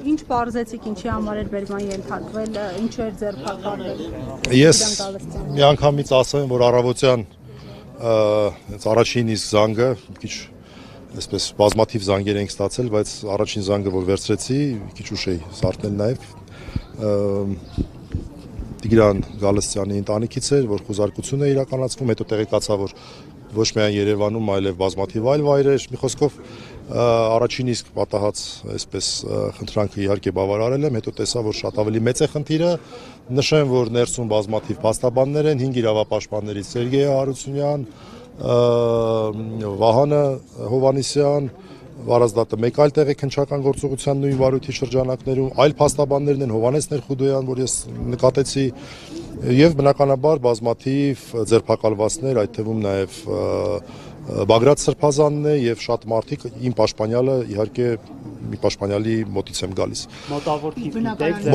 Ինչ պարզեցիք, ինչի համար էր բերման ենթարկվել, ինչու էր ձերբակալվել։ Ես միանգամից ասեմ, որ առավոտյան առաջին իսկ զանգը, քիչ այսպես բազմաթիվ զանգեր ենք ստացել, բայց առաջին զանգը որ վերցրեցի, քիչ ուշ էի զարթնել նաև Տիգրան Գալստյանի ընտանիքից էր, որ խոզարկություն է իրականացվում, հետո տեղեկացա, որ ոչ միայն Երևանում, այլև բազմաթիվ այլ վայրեր, մի խոսքով առաջին իսկ պատահած այսպես խնդրանքը իհարկե բավարարել եմ, հետո տեսա, որ շատ ավելի մեծ է խնդիրը, նշեմ, որ ներսում բազմաթիվ փաստաբաններ են, 5 իրավապաշտպաններից Սերգեյ Հարությունյան, Վահանը Հովանեսյան, Վարազդատը մեկ այլ տեղ է քննչական գործողության նույն վարույթի շրջանակներում, այլ փաստաբաններն են Հովանես Ներխուդոյան, որ ես նկատեցի, եւ բնականաբար բազմաթիվ ձերբակալվածներ, այդ թվում նաեւ Բագրատ Սրբազանն է եւ շատ մարդիկ իմ պաշտպանյալը իհարկե մի պաշտպանյալի մոտից եմ գալիս։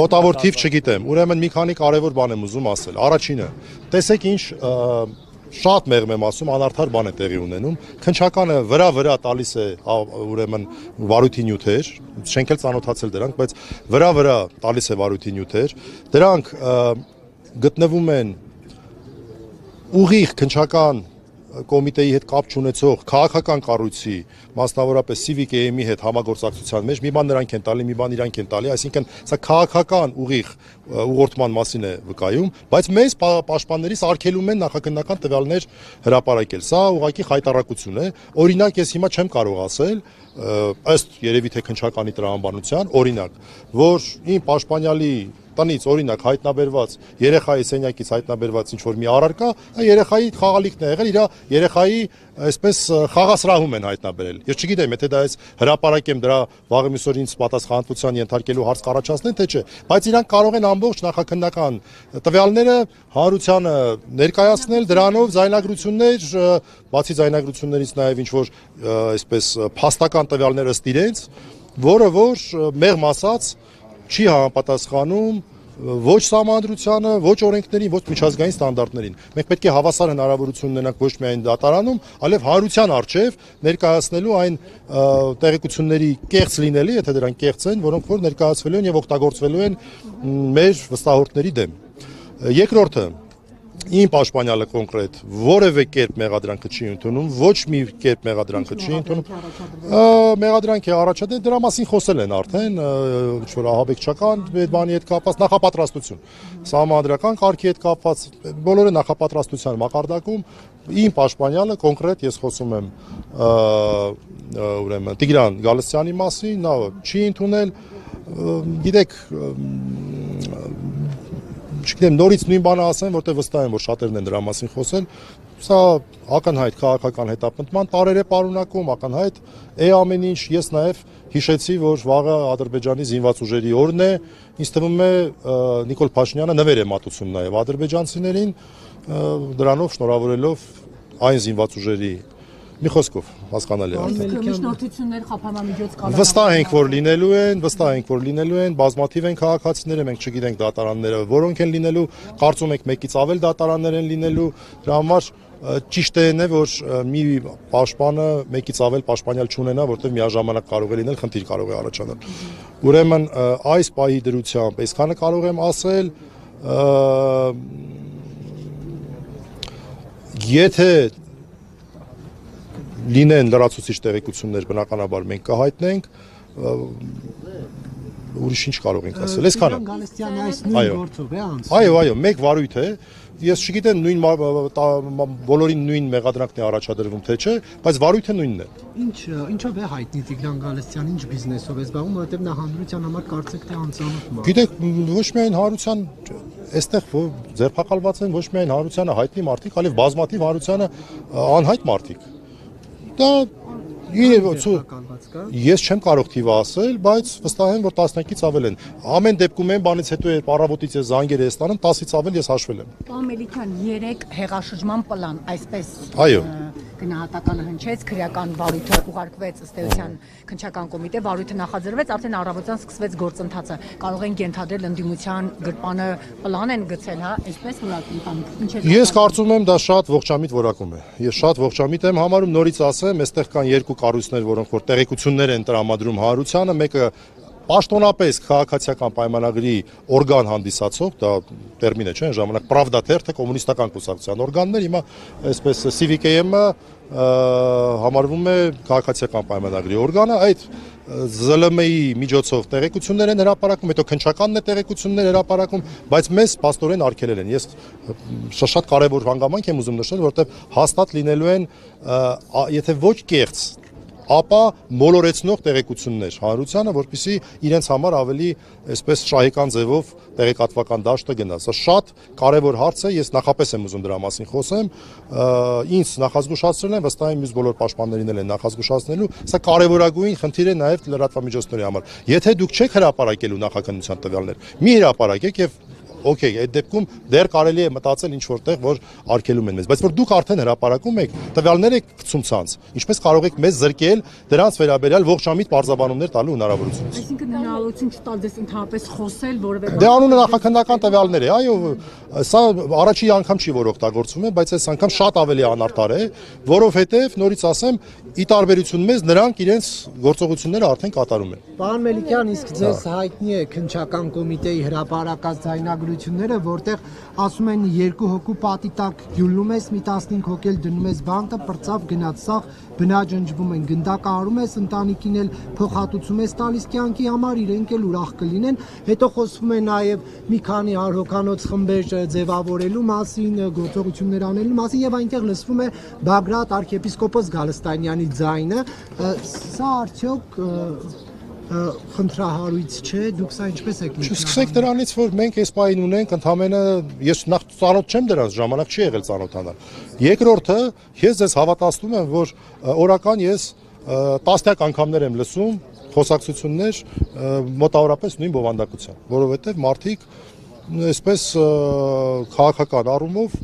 Մոտավոր թիվ չգիտեմ, ուրեմն մի քանի կարևոր բան եմ ուզում ասել։ Առաջինը, տեսեք ինչ շատ մեղմ եմ ասում, անարդար բան է տեղի ունենում, քննչականը վրա տալիս է ուրեմն վարույթի նյութեր, չենք էլ ծանոթացել դրանք, բայց վրա տալիս է վարույթի նյութեր, դրանք գտնվում են ուղիղ քննչական կոմիտեի հետ կապ չունեցող քաղաքական կառույցի, մասնավորապես Civic AM-ի հետ համագործակցության մեջ, մի բան նրանք են տալի, մի բան իրանք են տալի, այսինքն սա քաղաքական ուղիղ ուղղորդման մասին է վկայում, բայց մեզ պաշտպաններից արգելում են նախաքննական տվյալներ հրապարակել։ Սա ուղղակի խայտառակություն է։ Օրինակ ես հիմա չեմ կարող ասել, ըստ երևի թե քննչականի տրամաբանության, օրինակ, որ իմ պաշտպանյալի տնից օրինակ հայտնաբերված երեխայի սենյակից հայտնաբերված ինչ որ մի առարկա, երեխայի խաղալիքն է եղել, իր երեխայի այսպես խաղասրահում են հայտնաբերել։ Ես չգիտեմ, եթե դա այս հրապարակեմ դրա վաղը մյուսօր ինձ պատասխանատվության ենթարկելու հարց կառաջացնեն, թե չէ, բայց իրանք կարող են ամբողջ նախաքննական տվյալները հանրությանը ներկայացնել, դրանով զայնագրություններ, բացի զայնագրություններից նաև ինչ որ այսպես փաստական տվյալներ ըստ իրենց, որը որ մեղմ ասած չի համապատասխանում ոչ սահմանադրությանը, ոչ օրենքներին, ոչ միջազգային ստանդարտներին։ Մենք պետք է հավասար հնարավորություն ունենանք ոչ միայն դատարանում, այլև հանրության առջև ներկայացնելու այն տեղեկությունների կեղծ լինելի, եթե դրանք կեղծ են, որոնք որ ներկայացվելու են եւ օգտագործվելու են մեր վստահորդների դեմ։ Երկրորդը իմ պաշտպանյալը կոնկրետ որևէ կերպ մեղադրանքը չի ընդունում, ոչ մի կերպ մեղադրանքը չի ընդունում։ Մեղադրանք է առաջադրել, դրա մասին խոսել են արդեն, ինչ որ ահաբեկչական բանի հետ կապված նախապատրաստություն, սահմանադրական կարգի հետ կապված, բոլորը նախապատրաստության մակարդակում իմ պաշտպանյալը կոնկրետ ես խոսում եմ ուրեմն Տիգրան Գալստյանի մասին, նա չի ընդունել, գիտեք չգիտեմ, նորից նույն բանը ասեմ, որտեղ վստահ եմ, որ շատերն են դրա մասին խոսել, սա ակնհայտ քաղաքական հետապնդման տարեր է պարունակում, ակնհայտ է ամեն ինչ, ես նաև հիշեցի, որ վաղը Ադրբեջանի զինված ուժերի օրն է, ինձ թվում է Նիկոլ Փաշինյանը նվեր է մատուցում նաև ադրբեջանցիներին, դրանով շնորհավորելով այն զինված ուժերի մի խոսքով հասկանալի է արդեն։ Միջնորդություններ խափանամիջոց կալանավորել։ Վստահ ենք, որ լինելու են, բազմաթիվ են քաղաքացիները, մենք չգիտենք դատարանները, որոնք են լինելու, կարծում եք մեկից ավել դատարաններ են լինելու, դրա համար ճիշտ է, որ մի պաշտպանը մեկից ավել պաշտպանյալ չունենա, որտեղ միաժամանակ կարող է լինել, խնդիր կարող է առաջանալ։ Ուրեմն այս պահի դրությամբ այսքանը կարող եմ ասել, եթե լինեն լրացուցիչ տեղեկություններ, բնականաբար մենք կհայտնենք, ուրիշ ինչ կարող ենք ասել, այսքանը։ Այո, մեկ վարույթ է, ես չգիտեմ բոլորին նույն մեղադրանքն է առաջադրվում, թե չէ, բայց վարույթը նույնն է։ Ինչով է հայտնի Տիգրան Գալստյանը, ինչ բիզնեսով է զբաղվում, որովհետև նա հանրության համար կարծեք թե անծանոթ մարդ։ Գիտեք, ոչ միայն հանրության, այստեղ ձերբակալված են ոչ միայն հանրությանը հայտնի մարդիկ, այլև բազմաթիվ հանրությանը անհայտ մարդիկ։ Դա ես չեմ կարող թիվը ասել, բայց վստահ եմ, որ 10-ից ավել են։ Ամեն դեպքում են բանից հետո երբ առավոտից ես զանգեր ես ստանում, 10-ից ավել ես հաշվել եմ։ Պարոն Մելիքյան, 3 հեղաշրջման պլան, այսպես գնահատականը հնչեց, քրեական վարույթը ուղարկվեց ըստ էության քննչական կոմիտե, վարույթը նախաձեռնվեց, արդեն առավոտյան սկսվեց գործընթացը։ Կարող ենք ենթադրել ընդդիմության գրպանը պլան են գցել, հա, այսպես որակում։ Ես կարծում եմ դա շատ ողջամիտ որակում է։ Ես շատ ողջամիտ եմ համարում, նորից ասեմ, այստեղ կան երկու կառույցներ, որոնք որ տեղեկություններ են տրամադրում հանրությանը, մեկը պաշտոնապես քաղաքացիական պայմանագրի օրգան հանդիսացող, դա տերմին է, չէ՞, ժամանակ Pravda թերթը կոմունիստական կուսակցության օրգաններ, հիմա այսպես CVKM-ը համարվում է քաղաքացիական պայմանագրի օրգանը, այդ ԶԼՄ-ի միջոցով տեղեկություններ են հրապարակում, հետո քննչականն է տեղեկություններ հրապարակում, բայց մեզ փաստորեն արգելել են։ Ես շատ կարևոր հանգամանք եմ ուզում նշել, որովհետև հաստատ լինելու են, եթե ոչ կեղծ, ապա մոլորեցնող տեղեկություններ հանրությանը, որպեսզի իրենց համար ավելի այսպես շահեկան ձևով տեղեկատվական դաշտը գնա։ Սա շատ կարևոր հարց է, ես նախապես եմ ուզում դրա մասին խոսեմ, ինձ նախազգուշացրել են, վստահ եմ մյուս բոլոր պաշտպաններին էլ են նախազգուշացնելու, սա կարևորագույն խնդիր է նաև լրատվամիջոցների համար։ Եթե դուք չեք հրապարակելու նախաքննության տվյալներ, մի հրապարակեք եւ Okay, այդ դեպքում դեռ կարելի է մտածել ինչ որտեղ, որ արգելում են մեզ, բայց որ դուք արդեն հրապարակում եք, տվյալներ եք գցում ցանց, ինչպես կարող եք մեզ զրկել դրանց վերաբերյալ ողջամիտ բարձաբանումներ տալու հնարավորությունից։ Այսինքն հնարավորություն չտալ դες ընդհանրապես խոսել որևէ Դե անունը նախաքննական տվյալներ է, այո, սա առաջի անգամ չի որ օգտագործվում է, բայց այս անգամ շատ ավելի անարդար է, որովհետև նորից ասեմ, ի տարբերություն մեզ նրանք իրենց գործողությունները արդեն կատարում են։ Պարոն Մելիքյան, իսկ ձեզ հայտնի է քննչական կոմիտեի հրապարակած ձայնագրությունները, որտեղ ասում են երկու հոգու պատի տակ գյուլում ես, մի 15 հոգել դնում ես բանտը, պրծավ գնաց սաղ, բնաջնջվում են, գնդակահարում ես, ընտանիքին էլ փոխհատուցում ես տալիս կյանքի համար, իրենք էլ ուրախ կլինեն։ Հետո խոսվում է նաև մի քանի հոգանոց խմբեր ձևավորելու մասին, գործողություններ անելու մասին եւ այնտեղ լսվում է Բագրատ arczepiskopos Գալստանյանի ձայնը։ Սա արդյոք խնդրահարույց չէ, դուք սա ինչպես եք լսում։ Չսկսեք դրանից, որ մենք այս պահին ունենք ընդամենը ես նախ ծանոթ չեմ դրանց, ժամանակ չի եղել ծանոթանալ։ Երկրորդը, ես ձեզ հավատացնում եմ, որ օրական ես տասնյակ անգամներ եմ լսում խոսակցություններ մոտավորապես նույն բովանդակության, որովհետև մարդիկ այսպես քաղաքական առումով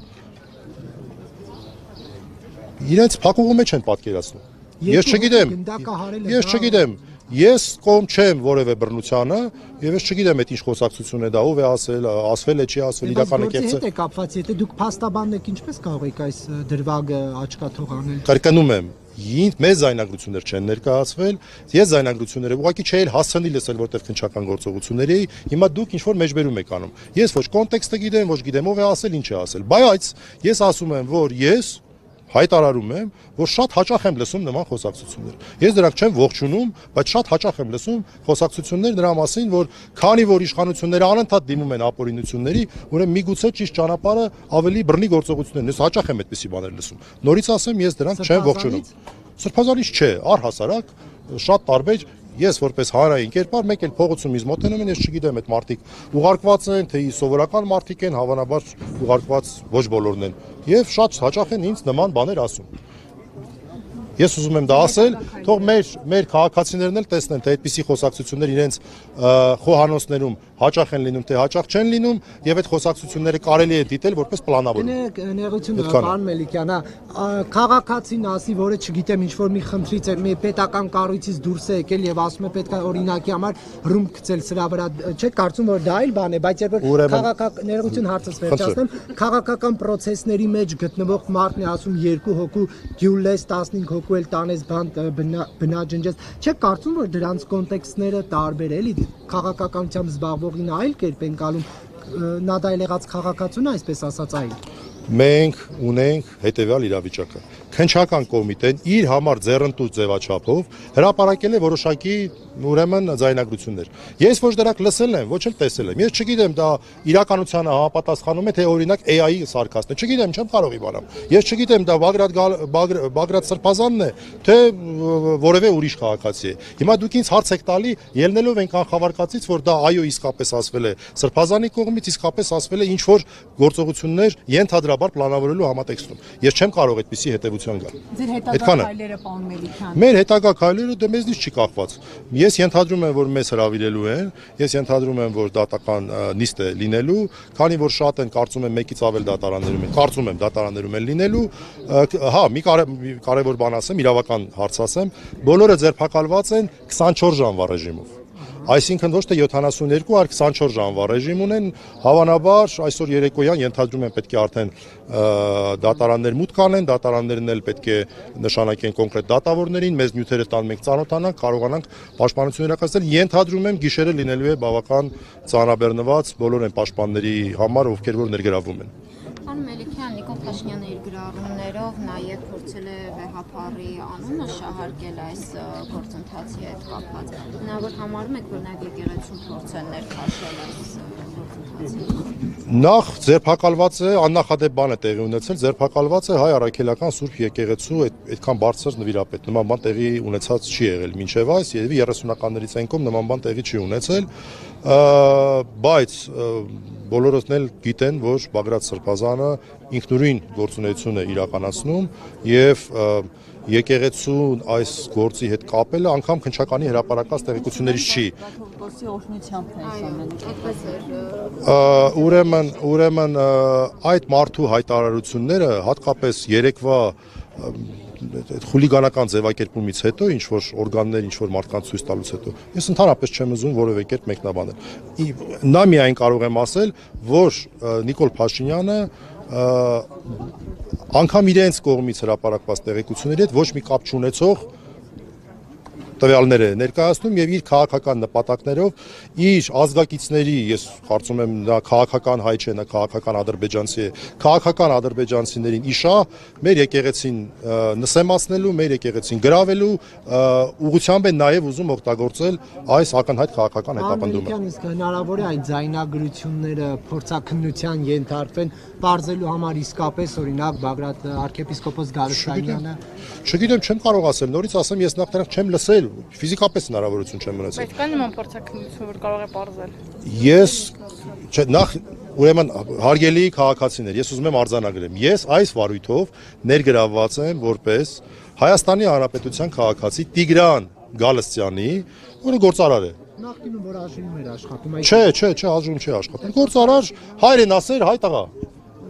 իրենց փակուղու մեջ են պատկերացնում։ Ես չգիտեմ, ես կողմ չեմ որևէ բռնությանը եւ ես չգիտեմ այդ ինչ խոսակցություն է դա, ով է ասվել է, չի ասվել, իրականը կեղծ է։ Եթե կապված, եթե դուք փաստաբանն եք, ինչպես կարող եք այս դրվագը աչքաթող անել։ Կրկնում եմ, մեզ զայնագրություններ չեն ներկայացվել, ես զայնագրությունները ուղղակի չէի հասցնի լսել, որտեղ քննչական գործողություններ էի, հիմա դուք ինչ որ մեջբերում եք անում։ Ես ոչ կոնտեքստը գիտեմ, ոչ գիտեմ ով է ասել, ինչ է ասել, բայց ես ասում եմ, որ ես հայտարարում եմ, որ շատ հաճախ եմ լսում նման խոսակցություններ։ Ես դրանք չեմ ողջունում, բայց շատ հաճախ եմ լսում խոսակցություններ նրա մասին, որ քանի որ իշխանությունները անընդհատ դիմում են ապօրինությունների, ուրեմն միգուցե ճիշտ ճանապարհը ավելի բռնի գործողություններն է։ Ես հաճախ եմ այդպիսի բաներ լսում։ Նորից ասեմ, ես դրանք չեմ ողջունում։ Սրբազանից չէ, առհասարակ շատ տարբեր ես որպես հանրային կերպար մեկ էլ փողոցում ինձ մոտենում են, ես չգիտեմ այդ մարդիկ ուղարկված են, թե սովորական մարդիկ են, հավանաբար ուղարկված ոչ բոլորն են եւ շատ հաճախ են ինձ նման բաներ ասում։ Ես ուզում եմ դա ասել, թող մեր քաղաքացիներն էլ տեսնեն, թե այդպիսի խոսակցություններ իրենց խոհանոցներում հաճախ են լինում, թե հաճախ չեն լինում, եւ այդ խոսակցությունները կարելի է դիտել որպես պլանավոր։ Ներողություն, պարոն Մելիքյան, քաղաքացին ասի, որը չգիտեմ ինչ որ մի խնդրից է, մի պետական կառույցից դուրս է եկել եւ ասում է պետք է օրինակի համար ռումբ գցել սրա վրա, չէ՞, կարծում որ դա այլ բան է, բայց երբ որ ներողություն հարցս վերջացնեմ, քաղաքական process-ների մեջ գտնվող մարդն է ասում երկու հոգու գյուլես 15 հոգու էլ տանես բնաջնջես, չէ՞ կարծում որ դրանց կոնտեքստները տարբեր էլի, քաղաքականությամբ զբաղվողին այլ կերպ են գալում, նա դա եղած քաղաքացուն այսպես ասած այլ։ Մենք ունենք հետևյալ իրավիճակը։ Քննչական կոմիտեն իր համար ձեռնտու ձևաչափով հրապարակել է որոշակի ուրեմն ձայնագրություններ։ Ես ոչ դրանք լսել եմ, ոչ էլ տեսել եմ։ Ես չգիտեմ դա իրականությանը համապատասխանում է, թե օրինակ AI-ի սարքաստն է։ Չգիտեմ, չեմ կարող իմանալ։ Ես չգիտեմ դա Բագրատ Սրբազանն է, թե որևէ ուրիշ քաղաքացի է։ Հիմա դուք ինձ հարց եք տալի, ելնելով են կանխավարկածից, որ դա այո իսկապես ասվել է Սրբազանի կողմից, իսկապես ասվել է ինչ որ գործողություններ ենթադրաբար պլանավորելու համատեքստում։ Ես չեմ կարող այդպիսի հետևություն գալ։ Ձեր հետագա քայլերը, պարոն Մելիքյան։ Մեր հետագա քայլերը դե մեզնից չի կախված։ Ես ենթադրում եմ, որ մեզ հրավիրելու են, ես ենթադրում եմ, որ դատական նիստ է լինելու, քանի որ շատ են կարծում եմ մեկից ավել դատարաններում են, կարծում եմ դատարաններում են լինելու, հա, մի կարևոր բան ասեմ, իրավական հարց ասեմ, բոլորը ձերբակալված են 24 ժամվա ռեժիմով։ այսինքն ոչ թե 72, այլ 24 ժամվա ռեժիմ ունեն, հավանաբար այսօր երեկոյան ենթադրում եմ պետք է արդեն դատարաններ մուտք անեն, դատարաններն էլ պետք է նշանակեն կոնկրետ դատավորներին, մեզ նյութերը տան մենք ծանոթանանք, կարողանանք պաշտպանություն իրականացնել, ենթադրում եմ գիշերը լինելու է բավական ծանրաբեռնված բոլոր այն պաշտպանների համար, ովքեր որ ներգրավում են։ Պարոն Մելիքյան, Նիկոլ Փաշինյանը իր գրառումներով նաև փորձել է վեհապարի անունը շահարկել այս գործընթացի հետ կապված։ Հնարավոր համարում եք, որ նաև եկեղեցուն փորձել ներքաշել այս գործընթացին։ Նախ ձերբակալված է, աննախադեպ բան է տեղի ունեցել, ձերբակալված է Հայ Առաքելական Սուրբ Եկեղեցու այդքան բարձր նվիրապետ։ Նման բան տեղի ունեցած չի եղել մինչև այս, երևի 30-ականներից այն կողմ նման բան տեղի չի ունեցել, բայց բոլորովն էլ գիտեն, որ Բագրատ Սրբազանը ինքնուրույն գործունեություն է իրականացնում եւ եկեղեցուն այս գործի հետ կապելը անգամ քննչականի հրապարակած տեղեկություններից չի։ Ուրեմն այդ մարդու հայտարարությունները հատկապես երեկվա խուլիգանական ձևակերպումից հետո ինչ որ օրգաններ ինչ որ մարդկանց ցույց տալուց հետո ես ընդհանրապես չեմ ուզում որևէ կերպ մեկնաբանել։ Նա միայն կարող եմ ասել, որ Նիկոլ Փաշինյանը անգամ իրենց կողմից հրապարակված տեղեկությունների հետ ոչ մի կապ չունեցող տվյալներ է ներկայացնում եւ իր քաղաքական նպատակներով իր ազգակիցների, ես կարծում եմ նա քաղաքական հայ չէ, նա քաղաքական ադրբեջանցի է, քաղաքական ադրբեջանցիներին իշա մեր եկեղեցին նսեմացնելու, մեր եկեղեցին գրավելու ուղղությամբ է նաեւ ուզում օգտագործել այս ակնհայտ քաղաքական հետապնդումը։ Իսկ հնարավոր է այդ ձայնագրությունները փորձաքննության ենթարկվեն բարձելու համար իսկապես օրինակ Բագրատ arczepiskopos Գարուշանյանը։ Չգիտեմ, չեմ կարող ասել, նորից ասեմ, ես նախ չեմ լսել, ֆիզիկապես հնարավորություն չեմ ունեցել։ Բայց կա նման փորձաքննություն, որ կարող է բարձել։ Ես նախ ուրեմն հարգելի քաղաքացիներ, ես ուզում եմ արձանագրեմ, ես այս վարույթով ներգրավված եմ որպես Հայաստանի Հանրապետության քաղաքացի Տիգրան Գալստյանի, որը գործարար է։ Նախկինում որ աժինում էր աշխատում, Չէ, աժում չի աշխատում։ Գործարար հայր են ասել, հայ տղա։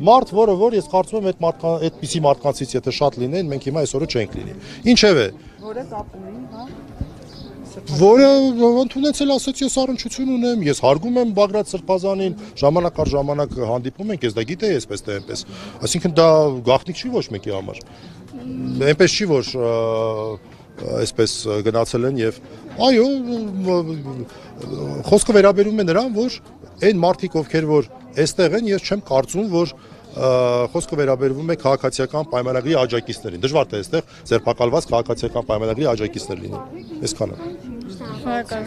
Մարդ, որ ես կարծում եմ այդպիսի մարդկանցից եթե շատ լինեն, մենք հիմա այսօրը չենք լինի։ Ինչևէ, որը կապում են, հա։ Որը ընդունեցել ասեց ես առնչություն ունեմ, ես հարգում եմ Բագրատ Սրբազանին, ժամանակ առ ժամանակ հանդիպում ենք, ես դա գիտեի այսպես թե այնպես։ Այսինքն դա գաղտնիք չի ոչ մեկի համար։ Այնպես չի, որ այսպես գնացել են եւ այո, խոսքը վերաբերում է նրան, որ այն մարդիկ, ովքեր որ այստեղ են, ես չեմ կարծում, որ խոսքը վերաբերվում է քաղաքացիական պայմանագրի աջակիցներին։ Դժվար թե այստեղ ձերբակալված քաղաքացիական պայմանագրի աջակիցներ լինեն։ Այսքանը։ Շնորհակալ։